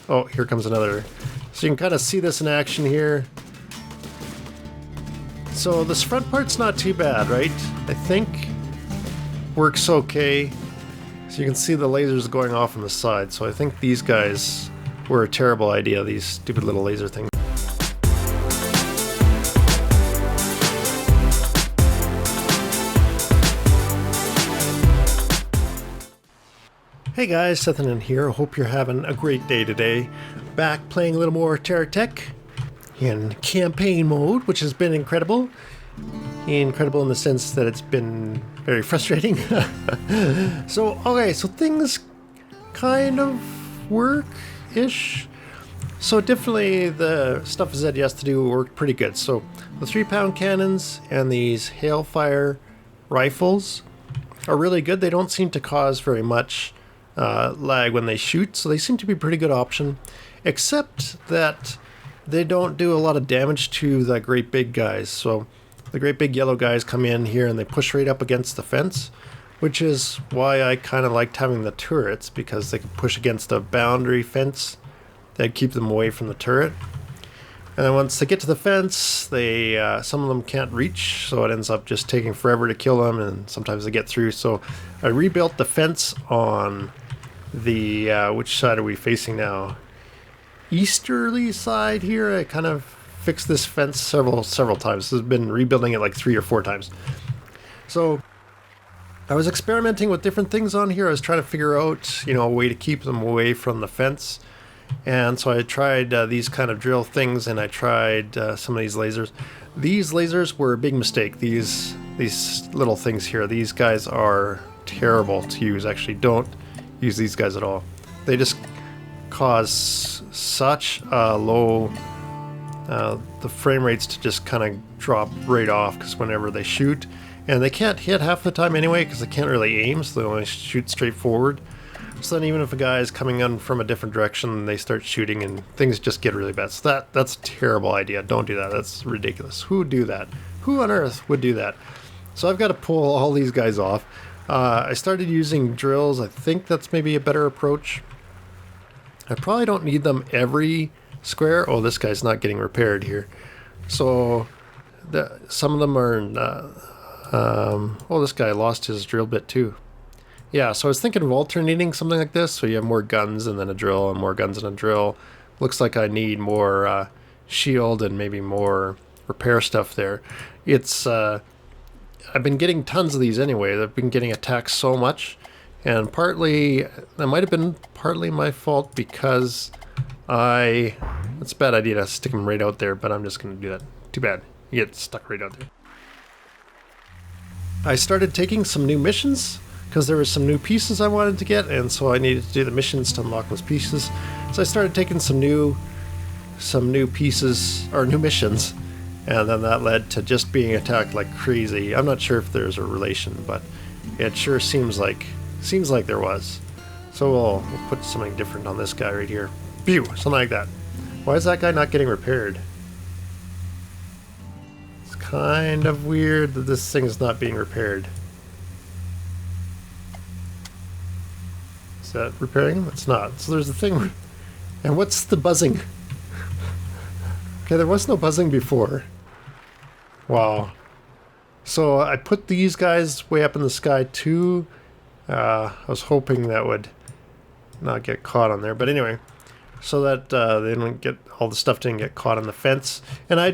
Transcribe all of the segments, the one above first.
Oh, here comes another. So you can kind of see this in action here. So this front part's not too bad, right? I think works okay. So you can see the lasers going off on the side. So I think these guys were a terrible idea, these stupid little laser things. Hey guys, Seth in here. Hope you're having a great day today. Back playing a little more Terra in campaign mode, which has been incredible. Incredible in the sense that it's been very frustrating. So things kind of work-ish. So definitely the stuff Zed has to do worked pretty good. So the 3-pound cannons and these hailfire rifles are really good. They don't seem to cause very much lag when they shoot, so they seem to be a pretty good option, except that they don't do a lot of damage to the great big guys. So the great big yellow guys come in here and they push right up against the fence, which is why I kind of liked having the turrets, because they could push against a boundary fence that'd keep them away from the turret. And then once they get to the fence, they some of them can't reach, so it ends up just taking forever to kill them, and sometimes they get through. So I rebuilt the fence on the which side are we facing now? Easterly side here. I kind of fixed this fence several times. I've been rebuilding it like 3 or 4 times. So I was experimenting with different things on here. I was trying to figure out, a way to keep them away from the fence. And so I tried these kind of drill things, and I tried some of these lasers. These lasers were a big mistake. These little things here, these guys are terrible to use. Actually, don't use these guys at all. They just cause such a low the frame rates to just kind of drop right off, because whenever they shoot, and they can't hit half the time anyway because they can't really aim, so they only shoot straight forward. So then even if a guy is coming in from a different direction, they start shooting and things just get really bad. So that's a terrible idea. Don't do that. That's ridiculous. Who would do that? Who on earth would do that? So I've got to pull all these guys off. I started using drills. I think that's maybe a better approach. I probably don't need them every square. Oh, this guy's not getting repaired here. So some of them are... oh, this guy lost his drill bit too. Yeah, so I was thinking of alternating something like this, so you have more guns and then a drill and more guns and a drill. Looks like I need more shield and maybe more repair stuff there. It's I've been getting tons of these anyway. I've been getting attacked so much, and partly that might have been partly my fault, because it's a bad idea to stick them right out there, but I'm just going to do that. Too bad. You get stuck right out there. I started taking some new missions, because there were some new pieces I wanted to get, and so I needed to do the missions to unlock those pieces. So I started taking some new pieces, or new missions, and then that led to just being attacked like crazy. I'm not sure if there's a relation, but it sure seems like there was. So we'll put something different on this guy right here. Phew, something like that. Why is that guy not getting repaired? It's kind of weird that this thing is not being repaired. Is that repairing? It's not. So there's a thing. And what's the buzzing? Okay, there was no buzzing before. Wow. So I put these guys way up in the sky too. I was hoping that would not get caught on there. But anyway, so that they didn't get, all the stuff didn't get caught on the fence. And I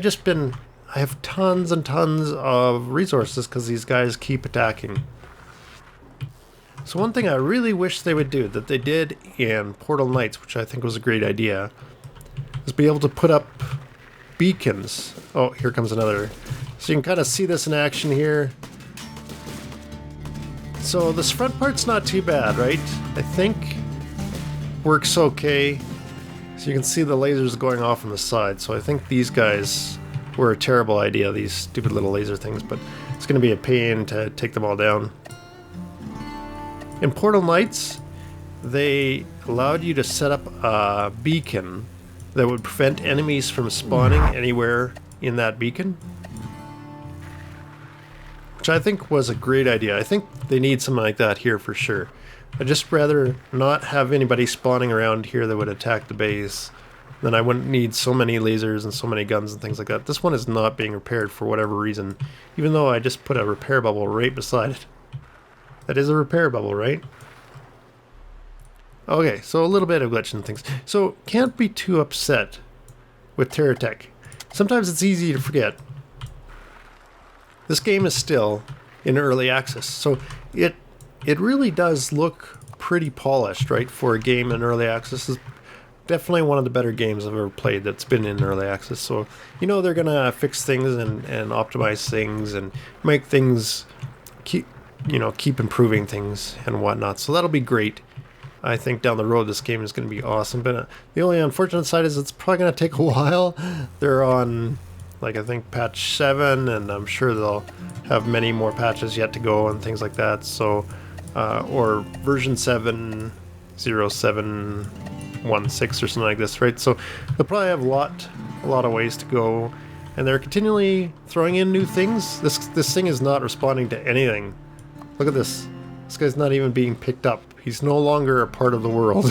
have tons and tons of resources because these guys keep attacking. So one thing I really wish they would do, that they did in Portal Knights, which I think was a great idea, is be able to put up beacons. Oh, here comes another. So you can kind of see this in action here. So this front part's not too bad, right? I think works okay. So you can see the lasers going off on the side. So I think these guys were a terrible idea, these stupid little laser things, but it's going to be a pain to take them all down. In Portal Knights, they allowed you to set up a beacon that would prevent enemies from spawning anywhere in that beacon, which I think was a great idea. I think they need something like that here for sure. I'd just rather not have anybody spawning around here that would attack the base. Then I wouldn't need so many lasers and so many guns and things like that. This one is not being repaired for whatever reason, even though I just put a repair bubble right beside it. That is a repair bubble, right? Okay, so a little bit of glitch and things. So can't be too upset with Terra Tech. Sometimes it's easy to forget. This game is still in early access, so it really does look pretty polished, right? For a game in early access. It's definitely one of the better games I've ever played that's been in early access. So you know they're gonna fix things and optimize things and make things keep improving things and whatnot. So that'll be great. I think down the road this game is going to be awesome. But the only unfortunate side is it's probably going to take a while. They're on, like, I think patch 7, and I'm sure they'll have many more patches yet to go and things like that. So, or version 7.07.16 or something like this, right? So they'll probably have a lot of ways to go, and they're continually throwing in new things. This thing is not responding to anything. Look at this. This guy's not even being picked up. He's no longer a part of the world.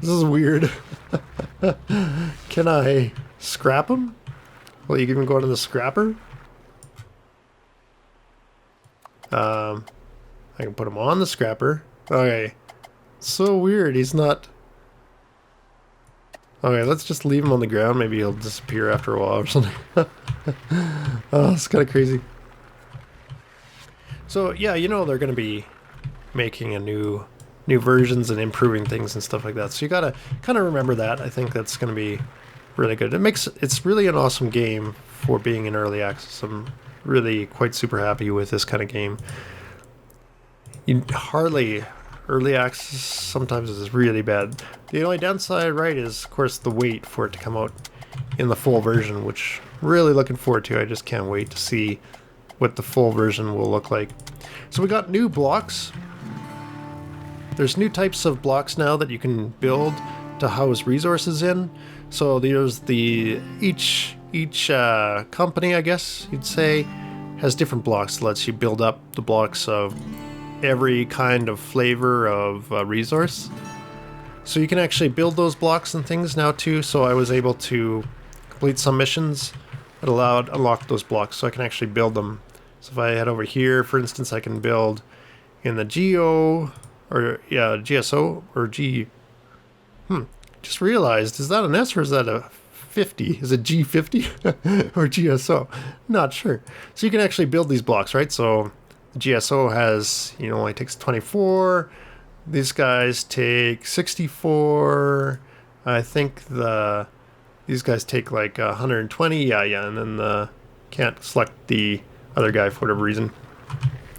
This is weird. Can I scrap him? Will you even go to the scrapper? I can put him on the scrapper. Okay. So weird. He's not... Okay, let's just leave him on the ground. Maybe he'll disappear after a while or something. Oh, it's kind of crazy. So yeah, you know they're going to be making a new versions and improving things and stuff like that. So you got to kind of remember that. I think that's going to be really good. It's really an awesome game for being in early access. I'm really quite super happy with this kind of game. Early access sometimes is really bad. The only downside, right, is of course the wait for it to come out in the full version, which I'm really looking forward to. I just can't wait to see what the full version will look like. So we got new blocks. There's new types of blocks now that you can build to house resources in. So there's each company, I guess you'd say, has different blocks that lets you build up the blocks of every kind of flavor of resource. So you can actually build those blocks and things now too. So I was able to complete some missions that unlock those blocks, so I can actually build them. So if I head over here, for instance, I can build in the GSO or G. Just realized, is that an S or is that a 50? Is it G50 or GSO? Not sure. So you can actually build these blocks, right? So the GSO has, only takes 24. These guys take 64. I think these guys take like 120. Yeah, and then can't select the other guy for whatever reason.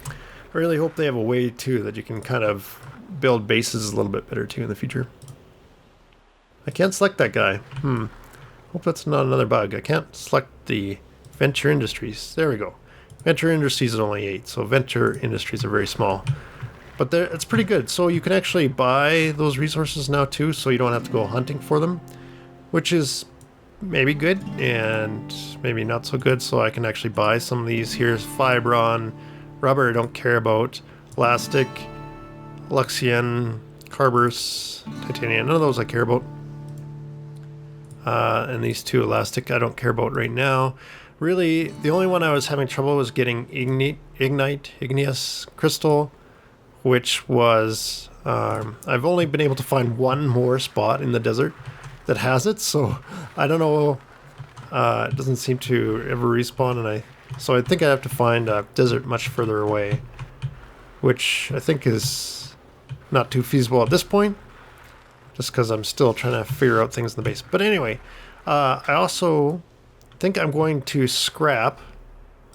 I really hope they have a way too that you can kind of build bases a little bit better too in the future. I can't select that guy. Hope that's not another bug. I can't select the Venture Industries. There we go. Venture Industries is only 8, so Venture Industries are very small. But it's pretty good. So you can actually buy those resources now too, so you don't have to go hunting for them, which is maybe good and maybe not so good. So I can actually buy some of these. Here's Fibron, rubber I don't care about, elastic, Luxian, Carburs, titanium, none of those I care about. And these two elastic I don't care about right now. Really, the only one I was having trouble was getting igneous crystal, which was, I've only been able to find one more spot in the desert that has it, so I don't know, it doesn't seem to ever respawn, so I think I have to find a desert much further away, which I think is not too feasible at this point, just because I'm still trying to figure out things in the base. But anyway, I also think I'm going to scrap,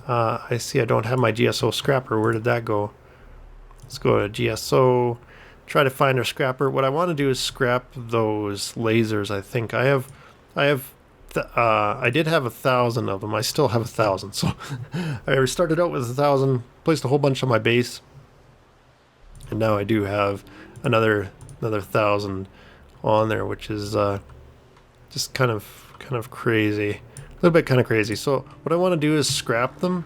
I see I don't have my GSO scrapper. Where did that go? Let's go to GSO, try to find our scrapper. What I want to do is scrap those lasers. I think I did have 1,000 of them. I still have 1,000. So I started out with 1,000, placed a whole bunch on my base, and now I do have another 1,000 on there, which is just kind of crazy, a little bit kind of crazy. So what I want to do is scrap them.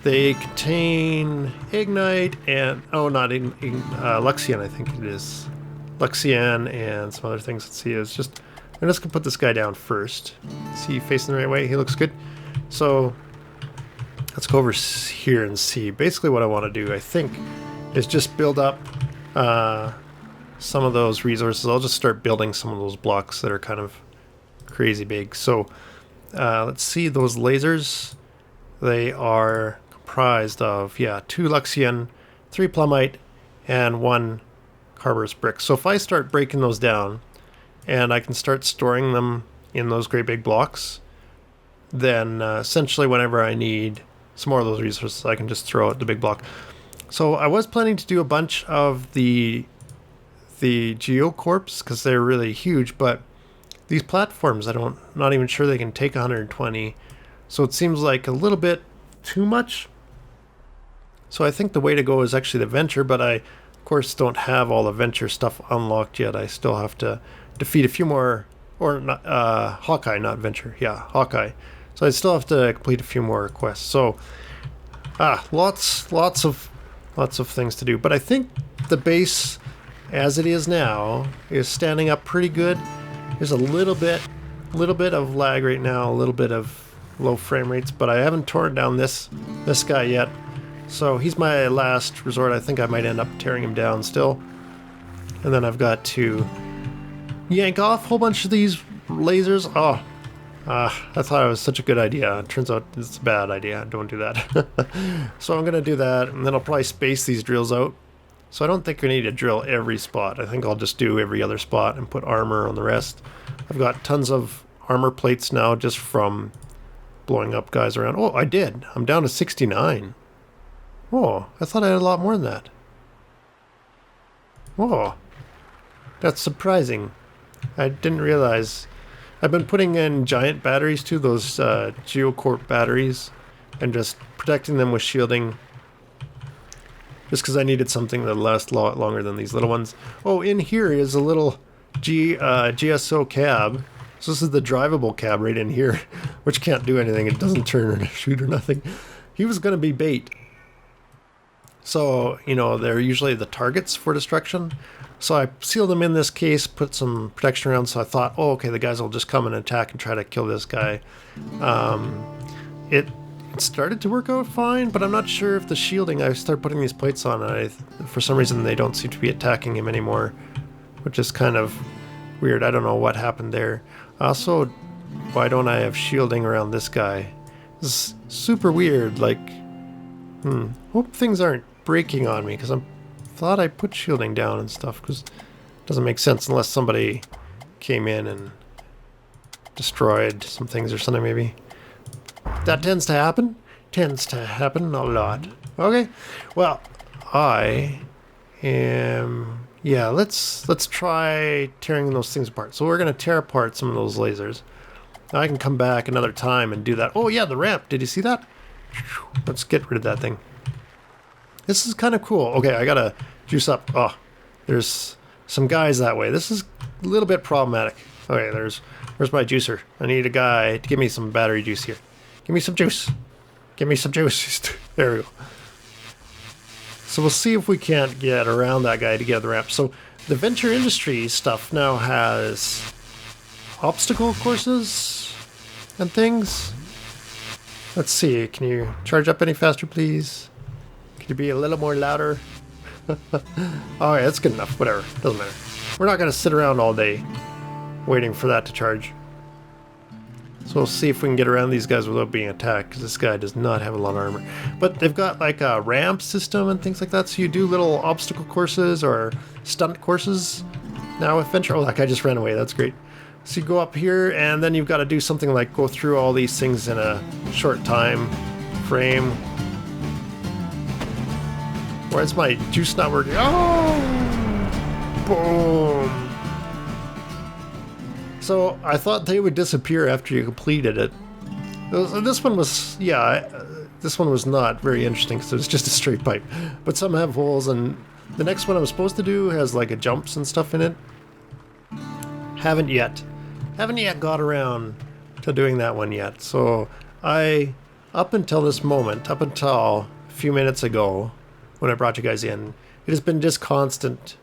They contain Ignite and, oh, not Luxian, I think it is. Luxian and some other things. Let's see, it's just, I'm just gonna put this guy down first. Is he facing the right way? He looks good. So let's go over here and see. Basically what I want to do, I think, is just build up some of those resources. I'll just start building some of those blocks that are kind of crazy big. So let's see, those lasers, they are comprised of, yeah, 2 Luxian, 3 Plumite, and 1 Carburous brick. So if I start breaking those down and I can start storing them in those great big blocks, then essentially whenever I need some more of those resources, I can just throw out the big block. So I was planning to do a bunch of the Geocorps because they're really huge, but these platforms, not even sure they can take 120. So it seems like a little bit too much. So I think the way to go is actually the Venture, but I, of course, don't have all the Venture stuff unlocked yet. I still have to defeat a few more, or not, Hawkeye, not Venture. Yeah, Hawkeye. So I still have to complete a few more quests. So, lots of things to do. But I think the base, as it is now, is standing up pretty good. There's a little bit of lag right now, a little bit of low frame rates, but I haven't torn down this guy yet. So he's my last resort. I think I might end up tearing him down still. And then I've got to yank off a whole bunch of these lasers. Oh, I thought it was such a good idea. It turns out it's a bad idea. Don't do that. So I'm going to do that, and then I'll probably space these drills out. So I don't think I need to drill every spot. I think I'll just do every other spot and put armor on the rest. I've got tons of armor plates now just from blowing up guys around. Oh, I did. I'm down to 69. Oh, I thought I had a lot more than that. Oh, that's surprising. I didn't realize. I've been putting in giant batteries too, those Geocorp batteries, and just protecting them with shielding. Just because I needed something that lasts a lot longer than these little ones. Oh, in here is a little GSO cab. So this is the drivable cab right in here, which can't do anything. It doesn't turn or shoot or nothing. He was going to be bait. So, you know, they're usually the targets for destruction. So I sealed them in this case, put some protection around, so I thought, oh, okay, the guys will just come and attack and try to kill this guy. It started to work out fine, but I'm not sure if the shielding, I started putting these plates on, and for some reason they don't seem to be attacking him anymore, which is kind of weird. I don't know what happened there. Also, why don't I have shielding around this guy? This is super weird, like, hope things aren't breaking on me, because I thought I put shielding down and stuff, because it doesn't make sense unless somebody came in and destroyed some things or something, maybe. That tends to happen. Tends to happen a lot. Okay, well, I am... Yeah, let's try tearing those things apart. So we're going to tear apart some of those lasers. Now I can come back another time and do that. Oh yeah, the ramp. Did you see that? Let's get rid of that thing. This is kind of cool. Okay, I got to juice up. Oh, there's some guys that way. This is a little bit problematic. Okay, where's my juicer? I need a guy to give me some battery juice here. Give me some juice. Give me some juice. There we go. So we'll see if we can't get around that guy to get the ramp. So the Venture Industries stuff now has obstacle courses and things. Let's see. Can you charge up any faster, please? Can you be a little more louder? Alright, that's good enough. Whatever. Doesn't matter. We're not going to sit around all day waiting for that to charge. So we'll see if we can get around these guys without being attacked, because this guy does not have a lot of armor. But they've got like a ramp system and things like that, so you do little obstacle courses or stunt courses now with Venture. Oh, that guy just ran away. That's great. So you go up here, and then you've got to do something like go through all these things in a short time frame. Where's my juice not working? Oh! Boom! So I thought they would disappear after you completed it. This one was, yeah, this one was not very interesting because it was just a straight pipe. But some have holes, and the next one I'm supposed to do has like a jumps and stuff in it. Haven't yet got around to doing that one yet. So I up until this moment, up until a few minutes ago, when I brought you guys in, it has been just constant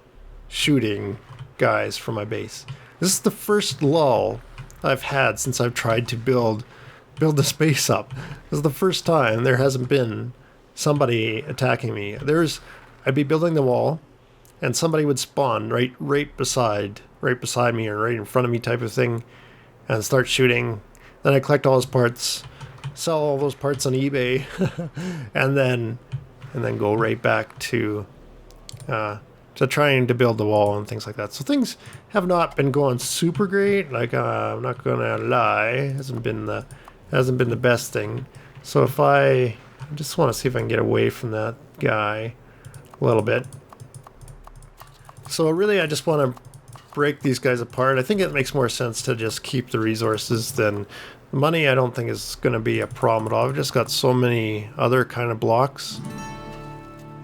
shooting guys from my base. This is the first lull I've had since I've tried to build this base up. This is the first time there hasn't been somebody attacking me. I'd be building the wall, and somebody would spawn right beside me or right in front of me, type of thing, and start shooting. Then I collect all his parts, sell all those parts on eBay, and then go right back to trying to build the wall and things like that. So things have not been going super great. Like I'm not gonna lie, hasn't been the best thing. So if I just want to see if I can get away from that guy a little bit. So really, I just want to break these guys apart. I think it makes more sense to just keep the resources than money. I don't think is going to be a problem at all. I've just got so many other kind of blocks.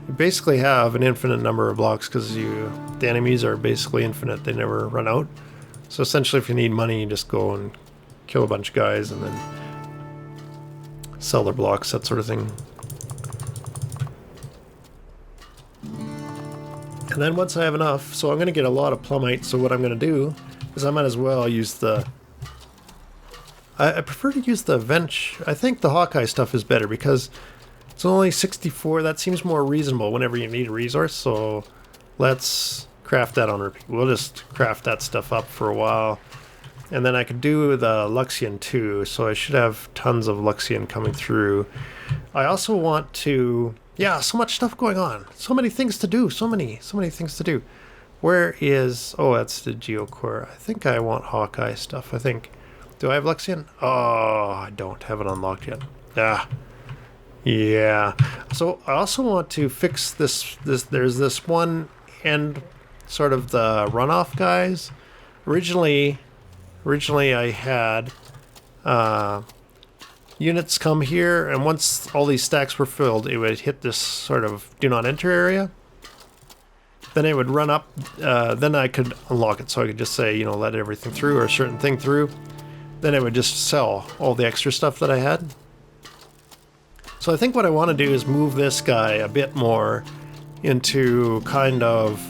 You basically have an infinite number of blocks because the enemies are basically infinite. They never run out. So essentially, if you need money, you just go and kill a bunch of guys and then sell their blocks, that sort of thing. And then once I have enough, so I'm going to get a lot of plumite, so what I'm going to do is I might as well use the... I prefer to use the Vench. I think the Hawkeye stuff is better because it's only 64. That seems more reasonable whenever you need a resource, so let's craft that on repeat. We'll just craft that stuff up for a while. And then I could do the Luxian too, so I should have tons of Luxian coming through. I also want to... Yeah, so much stuff going on. So many things to do. So many things to do. Where is... Oh, that's the Geocore. I think I want Hawkeye stuff. I think... Do I have Luxian? Oh, I don't have it unlocked yet. Yeah. So I also want to fix this. There's this one end, sort of the runoff guys. Originally I had units come here, and once all these stacks were filled, it would hit this sort of do not enter area. Then it would run up. Then I could unlock it, so I could just say, you know, let everything through or a certain thing through. Then it would just sell all the extra stuff that I had. So I think what I want to do is move this guy a bit more into kind of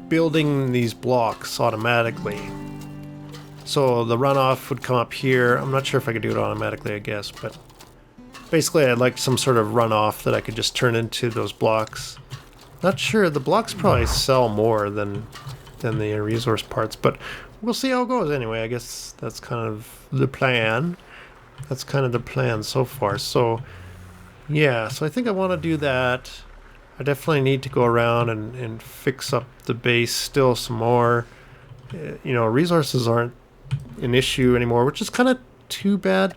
building these blocks automatically. So the runoff would come up here. I'm not sure if I could do it automatically, I guess, but basically I'd like some sort of runoff that I could just turn into those blocks. Not sure, the blocks probably sell more than the resource parts, but we'll see how it goes anyway. I guess that's kind of the plan. That's kind of the plan so far. So yeah, so I think I want to do that. I definitely need to go around and fix up the base still some more. You know, resources aren't an issue anymore, which is kind of too bad.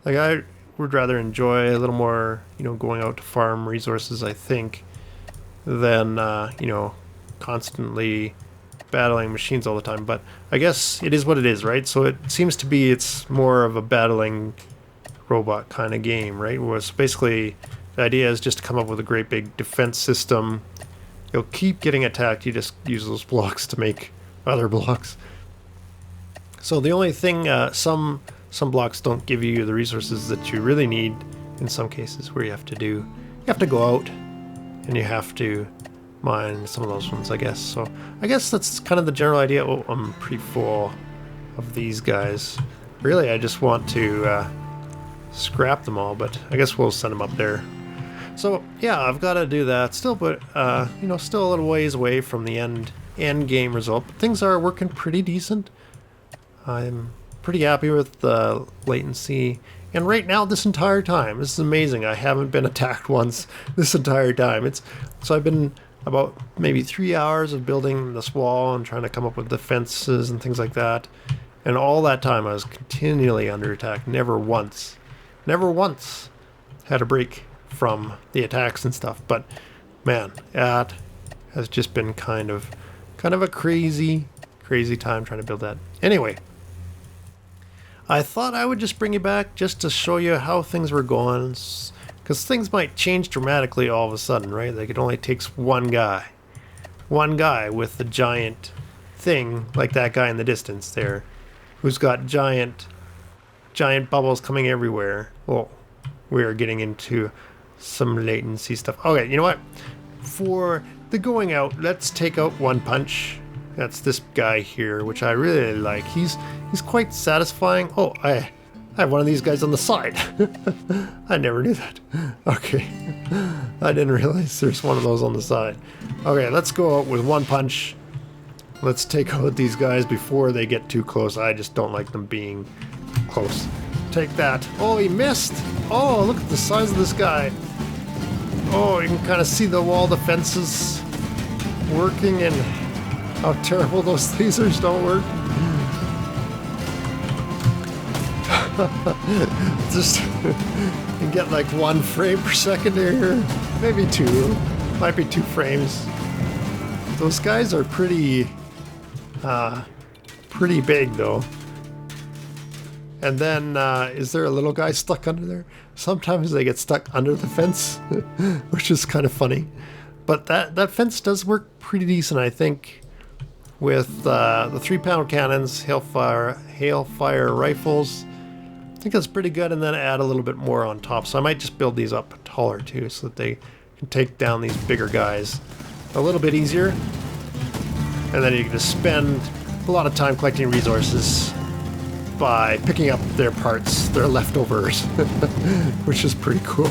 Like, I would rather enjoy a little more, you know, going out to farm resources, I think, than, you know, constantly battling machines all the time. But I guess it is what it is, right? So it seems to be it's more of a battling robot kind of game, right? Where it's basically the idea is just to come up with a great big defense system. You'll keep getting attacked, you just use those blocks to make other blocks. So the only thing, some blocks don't give you the resources that you really need in some cases, where you have to go out and you have to mine some of those ones, I guess. So I guess that's kind of the general idea. Oh, I'm pretty full of these guys. Really, I just want to scrap them all, but I guess we'll send them up there. So yeah, I've got to do that still, but you know, still a little ways away from the end game result. But things are working pretty decent. I'm pretty happy with the latency. And right now, this entire time, this is amazing. I haven't been attacked once this entire time. So I've been about maybe 3 hours of building this wall and trying to come up with defenses and things like that. And all that time, I was continually under attack. Never once had a break from the attacks and stuff. But man, that has just been kind of a crazy time trying to build that. Anyway, I thought I would just bring you back just to show you how things were going, because things might change dramatically all of a sudden, right? Like, it only takes one guy with the giant thing, like that guy in the distance there, who's got giant bubbles coming everywhere. Well, we are getting into some latency stuff. Okay, you know what? For the going out, let's take out one punch. That's this guy here, which I really like. He's quite satisfying. Oh, I have one of these guys on the side. I never knew that. Okay. I didn't realize there's one of those on the side. Okay, let's go out with one punch. Let's take out these guys before they get too close. I just don't like them being close. Take that. Oh, he missed. Oh, look at the size of this guy. Oh, you can kind of see the wall defenses working and how terrible those lasers don't work. Just you get like 1 frame per second here, maybe 2, might be 2 frames. Those guys are pretty big though. And then is there a little guy stuck under there? Sometimes they get stuck under the fence, which is kind of funny. But that fence does work pretty decent, I think, with the 3-pound cannons, hailfire rifles. I think that's pretty good, and then add a little bit more on top. So I might just build these up taller too, so that they can take down these bigger guys a little bit easier. And then you can just spend a lot of time collecting resources by picking up their parts, their leftovers, which is pretty cool.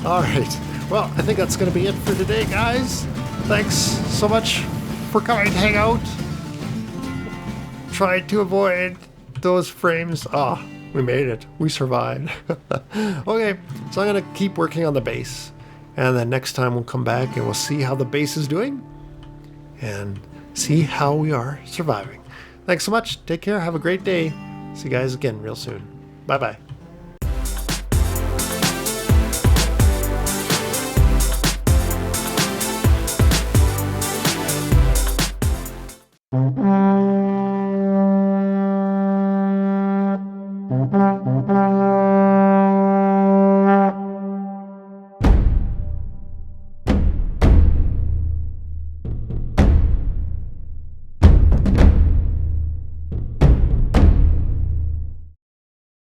All right, well, I think that's going to be it for today, guys. Thanks so much for coming to hang out. Tried to avoid those frames. Ah, we made it. We survived. Okay, so I'm going to keep working on the base. And then next time we'll come back and we'll see how the base is doing and see how we are surviving. Thanks so much. Take care. Have a great day. See you guys again real soon. Bye-bye.